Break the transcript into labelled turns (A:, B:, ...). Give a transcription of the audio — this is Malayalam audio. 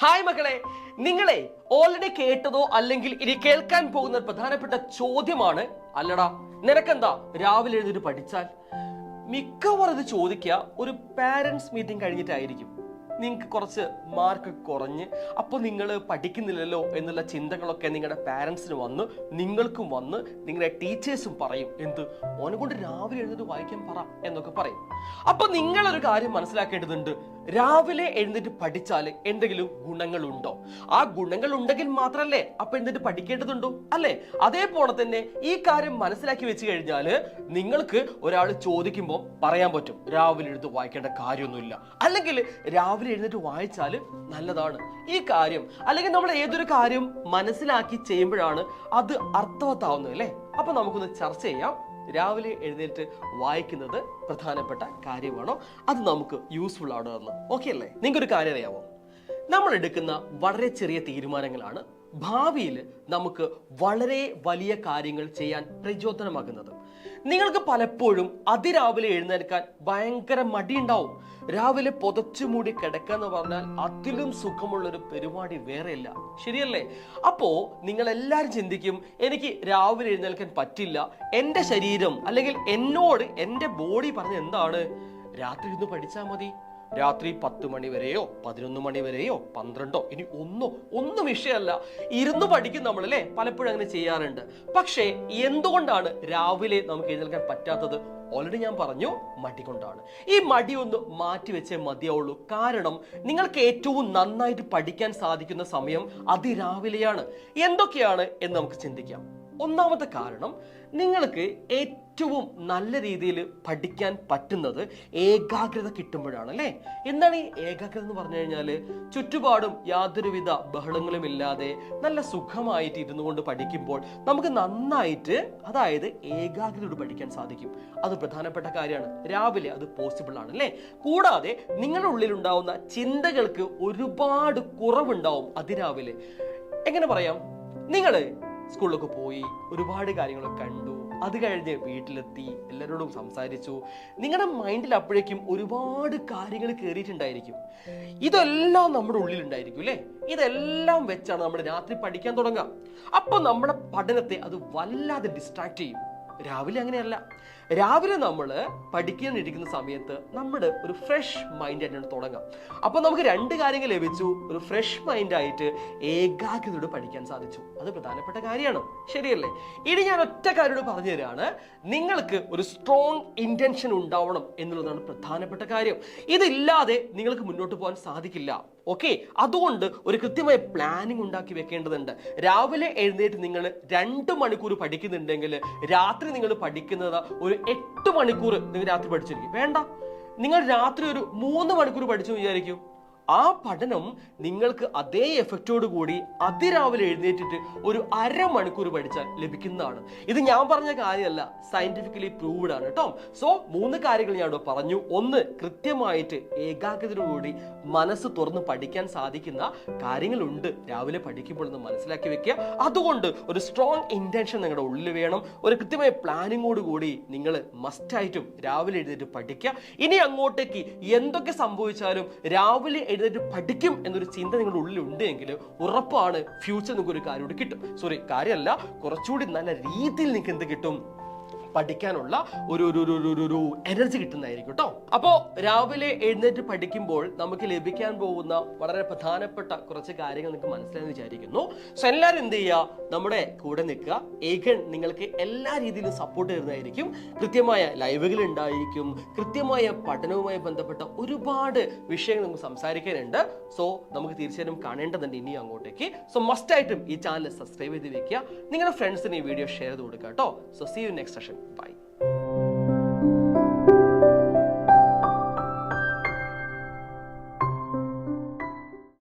A: ഹായ് മക്കളെ, നിങ്ങളെ ഓൾറെഡി കേട്ടതോ അല്ലെങ്കിൽ ഇനി കേൾക്കാൻ പോകുന്ന പ്രധാനപ്പെട്ട ചോദ്യമാണ്, അല്ലടാ നിനക്കെന്താ രാവിലെ എഴുന്നേറ്റ് പഠിച്ചാൽ? മിക്കവാറും ഇത് ചോദിക്കുക ഒരു പാരന്റ്സ് മീറ്റിംഗ് കഴിഞ്ഞിട്ടായിരിക്കും. നിങ്ങൾക്ക് കുറച്ച് മാർക്ക് കുറഞ്ഞ് അപ്പോൾ നിങ്ങൾ പഠിക്കുന്നില്ലല്ലോ എന്നുള്ള ചിന്തകളൊക്കെ നിങ്ങളുടെ പാരൻസിന് വന്ന് നിങ്ങൾക്കും വന്ന് നിങ്ങളുടെ ടീച്ചേഴ്സും പറയും, എന്ത് ഓനെ കൊണ്ട് രാവിലെ എഴുന്നേറ്റ് വായിക്കാൻ പറ എന്നൊക്കെ പറയും. അപ്പൊ നിങ്ങളൊരു കാര്യം മനസ്സിലാക്കേണ്ടതുണ്ട്, രാവിലെ എഴുന്നേറ്റ് പഠിച്ചാൽ എന്തെങ്കിലും ഗുണങ്ങളുണ്ടോ? ആ ഗുണങ്ങൾ ഉണ്ടെങ്കിൽ മാത്രല്ലേ അപ്പൊ എഴുന്നേറ്റ് പഠിക്കേണ്ടതുണ്ടോ അല്ലേ? അതേപോലെ തന്നെ ഈ കാര്യം മനസ്സിലാക്കി വെച്ച് കഴിഞ്ഞാല് നിങ്ങൾക്ക് ഒരാൾ ചോദിക്കുമ്പോൾ പറയാൻ പറ്റും രാവിലെ എഴുന്നേറ്റ് വായിക്കേണ്ട കാര്യമൊന്നുമില്ല, അല്ലെങ്കിൽ രാവിലെ എഴുന്നേറ്റ് വായിച്ചാൽ നല്ലതാണ്. ഈ കാര്യം അല്ലെങ്കിൽ നമ്മൾ ഏതൊരു കാര്യം മനസ്സിലാക്കി ചെയ്യുമ്പോഴാണ് അത് അർത്ഥവത്താവുന്നത് അല്ലേ? അപ്പൊ നമുക്കൊന്ന് ചർച്ച ചെയ്യാം. രാവിലെ എഴുന്നേറ്റ് വായിക്കുന്നത് പ്രധാനപ്പെട്ട കാര്യമാണോ, അത് നമുക്ക് യൂസ്ഫുൾ ആണോ എന്ന്. ഓക്കെ അല്ലേ? നിങ്ങൾക്കൊരു കാര്യം അറിയാമോ, നമ്മൾ എടുക്കുന്ന വളരെ ചെറിയ തീരുമാനങ്ങളാണ് ഭാവിയിൽ നമുക്ക് വളരെ വലിയ കാര്യങ്ങൾ ചെയ്യാൻ പ്രചോദനമാകുന്നത്. നിങ്ങൾക്ക് പലപ്പോഴും അതിരാവിലെ എഴുന്നേൽക്കാൻ ഭയങ്കര മടിയുണ്ടാവും. രാവിലെ പുതച്ചു മൂടി കിടക്കുക എന്ന് പറഞ്ഞാൽ അതിലും സുഖമുള്ളൊരു പരിപാടി വേറെയില്ല, ശരിയല്ലേ? അപ്പോ നിങ്ങൾ എല്ലാവരും ചിന്തിക്കും, എനിക്ക് രാവിലെ എഴുന്നേൽക്കാൻ പറ്റില്ല, എൻ്റെ ശരീരം അല്ലെങ്കിൽ എന്നോട് എൻ്റെ ബോഡി പറഞ്ഞ എന്താണ്, രാത്രി ഇരുന്ന് പഠിച്ചാൽ മതി, രാത്രി 10 മണി വരെയോ 11 മണി വരെയോ 12, ഇനി ഒന്നും വിഷയമല്ല, ഇരുന്ന് പഠിക്കും നമ്മൾ അല്ലേ? പലപ്പോഴും അങ്ങനെ ചെയ്യാറുണ്ട്. പക്ഷേ എന്തുകൊണ്ടാണ് രാവിലെ നമുക്ക് എഴുന്നേൽക്കാൻ പറ്റാത്തത്? ഓൾറെഡി ഞാൻ പറഞ്ഞു, മടി കൊണ്ടാണ്. ഈ മടി ഒന്ന് മാറ്റി വെച്ചേ മതിയാവുള്ളൂ. കാരണം നിങ്ങൾക്ക് ഏറ്റവും നന്നായിട്ട് പഠിക്കാൻ സാധിക്കുന്ന സമയം അതിരാവിലെയാണ്. എന്തൊക്കെയാണ് എന്ന് നമുക്ക് ചിന്തിക്കാം. ഒന്നാമത്തെ കാരണം, നിങ്ങൾക്ക് ഏറ്റവും നല്ല രീതിയിൽ പഠിക്കാൻ പറ്റുന്നത് ഏകാഗ്രത കിട്ടുമ്പോഴാണ് അല്ലേ? എന്താണ് ഈ ഏകാഗ്രത എന്ന് പറഞ്ഞു കഴിഞ്ഞാൽ, ചുറ്റുപാടും യാതൊരുവിധ ബഹളങ്ങളും ഇല്ലാതെ നല്ല സുഖമായിട്ട് ഇരുന്നു കൊണ്ട് പഠിക്കുമ്പോൾ നമുക്ക് നന്നായിട്ട്, അതായത് ഏകാഗ്രതയോട് പഠിക്കാൻ സാധിക്കും. അത് പ്രധാനപ്പെട്ട കാര്യമാണ്. രാവിലെ അത് പോസിബിൾ ആണ് അല്ലേ? കൂടാതെ നിങ്ങളുടെ ഉള്ളിൽ ഉണ്ടാവുന്ന ചിന്തകൾക്ക് ഒരുപാട് കുറവുണ്ടാവും അതിരാവിലെ. എങ്ങനെ പറയാം, നിങ്ങള് സ്കൂളിലൊക്കെ പോയി ഒരുപാട് കാര്യങ്ങളൊക്കെ കണ്ടു, അത് കഴിഞ്ഞ് വീട്ടിലെത്തി എല്ലാവരോടും സംസാരിച്ചു, നിങ്ങളുടെ മൈൻഡിൽ അപ്പോഴേക്കും ഒരുപാട് കാര്യങ്ങൾ കയറിയിട്ടുണ്ടായിരിക്കും. ഇതെല്ലാം നമ്മുടെ ഉള്ളിലുണ്ടായിരിക്കും അല്ലേ? ഇതെല്ലാം വെച്ചാണ് നമ്മൾ രാത്രി പഠിക്കാൻ തുടങ്ങുക. അപ്പൊ നമ്മുടെ പഠനത്തെ അത് വല്ലാതെ ഡിസ്ട്രാക്ട് ചെയ്യും. രാവിലെ അങ്ങനെയല്ല. രാവിലെ നമ്മൾ പഠിക്കാനിരിക്കുന്ന സമയത്ത് നമ്മുടെ ഒരു ഫ്രഷ് മൈൻഡ് ആയിട്ടാണ് തുടങ്ങാം. അപ്പൊ നമുക്ക് രണ്ട് കാര്യങ്ങൾ ലഭിച്ചു. ഒരു ഫ്രഷ് മൈൻഡ് ആയിട്ട് ഏകാഗ്രതയോട് പഠിക്കാൻ സാധിച്ചു. അത് പ്രധാനപ്പെട്ട കാര്യമാണ്, ശരിയല്ലേ? ഇനി ഞാൻ ഒറ്റ കാര്യം പറഞ്ഞു തരാണ്, നിങ്ങൾക്ക് ഒരു സ്ട്രോങ് ഇന്റൻഷൻ ഉണ്ടാവണം എന്നുള്ളതാണ് പ്രധാനപ്പെട്ട കാര്യം. ഇതില്ലാതെ നിങ്ങൾക്ക് മുന്നോട്ട് പോകാൻ സാധിക്കില്ല. ഓക്കെ, അതുകൊണ്ട് ഒരു കൃത്യമായ പ്ലാനിങ് ഉണ്ടാക്കി വെക്കേണ്ടതുണ്ട്. രാവിലെ എഴുന്നേറ്റ് നിങ്ങൾ 2 മണിക്കൂർ പഠിക്കുന്നുണ്ടെങ്കിൽ രാത്രി നിങ്ങൾ പഠിക്കുന്നത് ഒരു 8 മണിക്കൂർ നിങ്ങൾ രാത്രി പഠിച്ചിരിക്കും. വേണ്ട, നിങ്ങൾ രാത്രി ഒരു 3 മണിക്കൂർ പഠിച്ചു വിചാരിക്കും. ആ പഠനം നിങ്ങൾക്ക് അതേ എഫക്റ്റോട് കൂടി അതിരാവിലെ എഴുന്നേറ്റിട്ട് ഒരു 1/2 മണിക്കൂർ പഠിച്ചാൽ ലഭിക്കുന്നതാണ്. ഇത് ഞാൻ പറഞ്ഞ കാര്യമല്ല, സയന്റിഫിക്കലി പ്രൂവ്ഡ് ആണ് കേട്ടോ. സോ 3 കാര്യങ്ങൾ ഞാൻ ഇവിടെ പറഞ്ഞു. ഒന്ന്, കൃത്യമായിട്ട് ഏകാഗ്രതയോടുകൂടി മനസ്സ് തുറന്ന് പഠിക്കാൻ സാധിക്കുന്ന കാര്യങ്ങളുണ്ട് രാവിലെ പഠിക്കുമ്പോൾ എന്ന് മനസ്സിലാക്കി വെക്കുക. അതുകൊണ്ട് ഒരു സ്ട്രോങ് ഇന്റൻഷൻ നിങ്ങളുടെ ഉള്ളിൽ വേണം. ഒരു കൃത്യമായ പ്ലാനിങ്ങോട് കൂടി നിങ്ങൾ മസ്റ്റായിട്ടും രാവിലെ എഴുന്നേറ്റ് പഠിക്കുക. ഇനി അങ്ങോട്ടേക്ക് എന്തൊക്കെ സംഭവിച്ചാലും രാവിലെ എഴുന്നേറ്റ് പഠിക്കും എന്നൊരു ചിന്ത നിങ്ങളുടെ ഉള്ളിൽ ഉണ്ടെങ്കിൽ ഉറപ്പാണ് ഫ്യൂച്ചർ നിങ്ങൾക്ക് ഒരു കാര്യം കിട്ടും. കാര്യമല്ല, കുറച്ചുകൂടി നല്ല രീതിയിൽ നിങ്ങൾക്ക് എന്ത് കിട്ടും, പഠിക്കാനുള്ള ഒരു എനർജി കിട്ടുന്നതായിരിക്കും കേട്ടോ. അപ്പോ രാവിലെ എഴുന്നേറ്റ് പഠിക്കുമ്പോൾ നമുക്ക് ലഭിക്കാൻ പോകുന്ന വളരെ പ്രധാനപ്പെട്ട കുറച്ച് കാര്യങ്ങൾ നിങ്ങൾക്ക് മനസ്സിലായെന്ന് വിചാരിക്കുന്നു. സോ എല്ലാവരും എന്ത് ചെയ്യുക, നമ്മുടെ കൂടെ നിൽക്കുക. ഏകൻ നിങ്ങൾക്ക് എല്ലാ രീതിയിലും സപ്പോർട്ട് തരുന്നതായിരിക്കും. കൃത്യമായ ലൈവുകൾ ഉണ്ടായിരിക്കും. കൃത്യമായ പഠനവുമായി ബന്ധപ്പെട്ട ഒരുപാട് വിഷയങ്ങൾ നമുക്ക് സംസാരിക്കാനുണ്ട്. സോ നമുക്ക് തീർച്ചയായും കാണേണ്ടതുണ്ട് ഇനി അങ്ങോട്ടേക്ക്. സോ മസ്റ്റായിട്ടും ഈ ചാനൽ സബ്സ്ക്രൈബ് ചെയ്ത് വെക്കുക. നിങ്ങളുടെ ഫ്രണ്ട്സിന് ഈ വീഡിയോ ഷെയർ ചെയ്ത് കൊടുക്കുക കേട്ടോ. So see you next session. Bye.